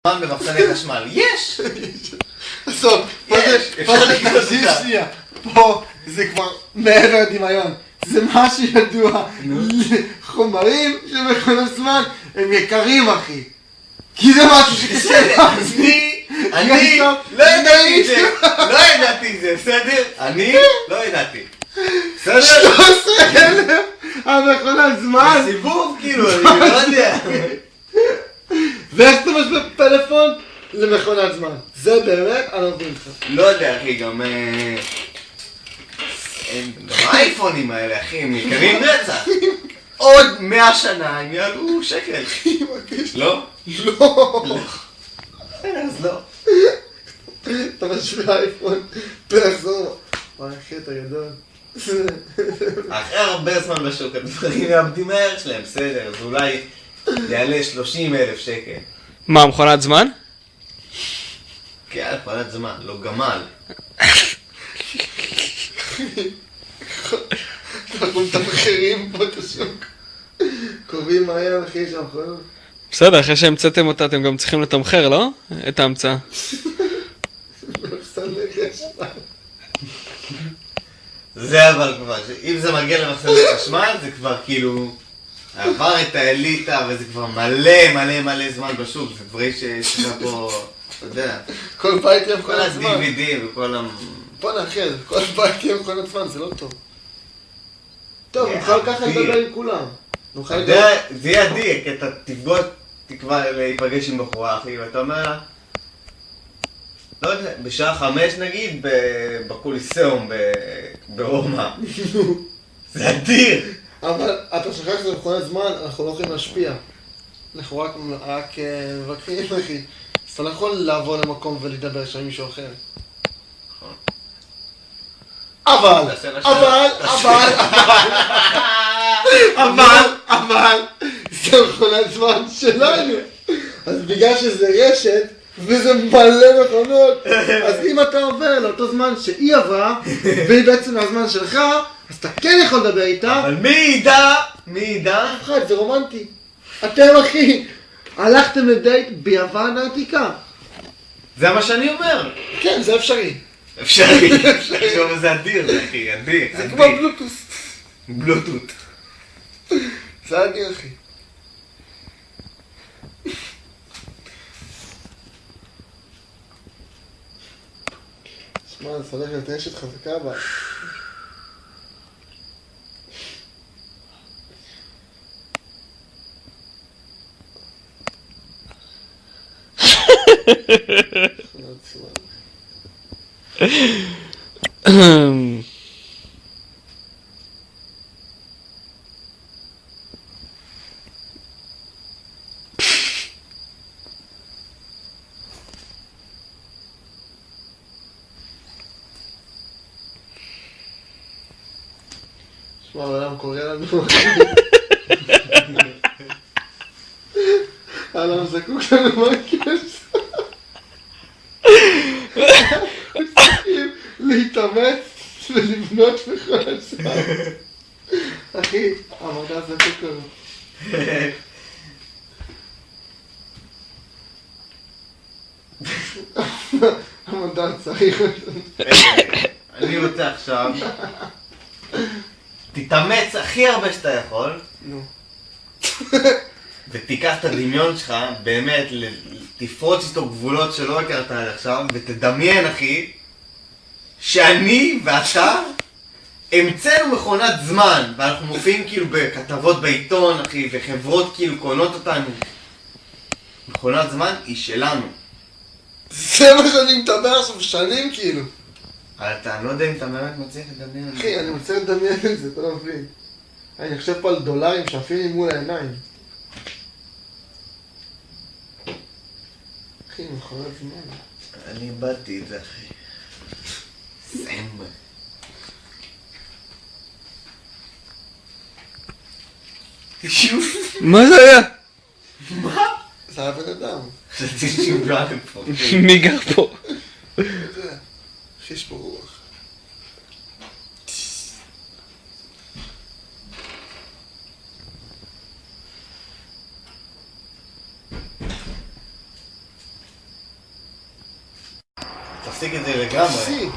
במחסני חשמל. יש! בסוף, פה זה שנייה. פה זה כבר מעבר לדמיון. זה משהו ידוע. חומרים שמכונות זמן הם יקרים, אחי. כי זה משהו שקשה להזמין. אני לא ידעתי את זה. לא ידעתי את זה, בסדר? אני לא ידעתי. בסדר? 13,000 המכונת זמן. סיבוב כאילו, אני לא יודע. ואיך אתה משווה פלאפון למכונת זמן? זה באמת, אני לא מבין לך. לא יודע, אחי, גם האייפונים האלה, אחי, הם יקרים רצח. עוד 100 שנה הם יעלו שקל. לא? לא. אז לא. אתה משווה אייפון, תחזור. וואי, אחי, אתה גדול. אחרי הרבה זמן בשוק, הדברים מאבדים מהערך שלהם, בסדר, אז אולי יעלה 30,000 שקל. מה, מכונת זמן? כן, מכונת זמן, לא גמל. אנחנו מתמחרים פה את השוק. קובעים מהר, אחי, שהמכונות. בסדר, אחרי שהמצאתם אותה אתם גם צריכים לתמחר, לא? את ההמצאה. זה אבל כבר, אם זה מגיע למחסני חשמל, זה כבר כאילו עבר את האליטה וזה כבר מלא מלא מלא זמן בשוק, זה דברים שיש לך פה, אתה יודע, כל בית יהיה כל מכונת זמן. ה-DVD וכל ה... בוא נאחד, כל בית יהיה מכונת זמן, זה לא טוב. טוב, נוכל ככה לדבר עם כולם. זה יהיה עדי, כי אתה תקבע להיפגש עם בחורה, אחי, ואתה אומר לה, לא יודע, בשעה 5 נגיד, בקוליסאום ברומא. זה אדיר! אבל אתה שוכח שזה מכונת זמן, אנחנו לא יכולים להשפיע. אנחנו רק מבקרים, אחי. אז אתה לא יכול לעבור למקום ולדבר שם עם מישהו אחר. אבל, זה מכונת זמן שלנו. אז בגלל שזה רשת, וזה מלא מכונות, אז אם אתה עובר לאותו זמן שהיא עברה, והיא בעצם הזמן שלך, אז אתה כן יכול לדבר איתה. אבל מי ידע? מי ידע? אף אחד, זה רומנטי. אתם, אחי, הלכתם לדייט ביוון העתיקה. זה מה שאני אומר. כן, זה אפשרי. אפשרי. עכשיו זה אדיר, זה אחי, אדיר. זה כמו בלוטוס. בלוטות. זה אדיר, אחי. שמע, זה הולך להיות רשת חזקה בה. שמע, העולם קורא לנו. העולם זקוק לנו מהכסף. צריכים להתאמץ ולבנות בכל הזמן. אחי, המדע זקוק לנו. המדע צריך. אני רוצה עכשיו, תתאמץ הכי הרבה שאתה יכול, נו. ותיקח את הדמיון שלך, באמת, תפרוץ איתו גבולות שלא הכרת עד עכשיו, ותדמיין, אחי, שאני ואתה המצאנו מכונת זמן, ואנחנו מופיעים כאילו בכתבות בעיתון, אחי, וחברות כאילו קונות אותנו. מכונת זמן היא שלנו. זה מה שאני מדבר עכשיו שנים, כאילו. אבל אתה לא יודע אם אתה באמת מצליח לדמיין. אחי, אני מצליח לדמיין את זה, אתה לא מבין. אני חושב פה על דולרים שעפים לי מול העיניים. אחי, מכונת זמן. אני איבדתי את זה, אחי. סמבה. מה זה היה? מה? זה היה בן אדם. חשבתי שהוא דרגן פה. מי גר פה? זה, אחי, יש פה רוח. תפסיק את זה לגמרי. תפסיק.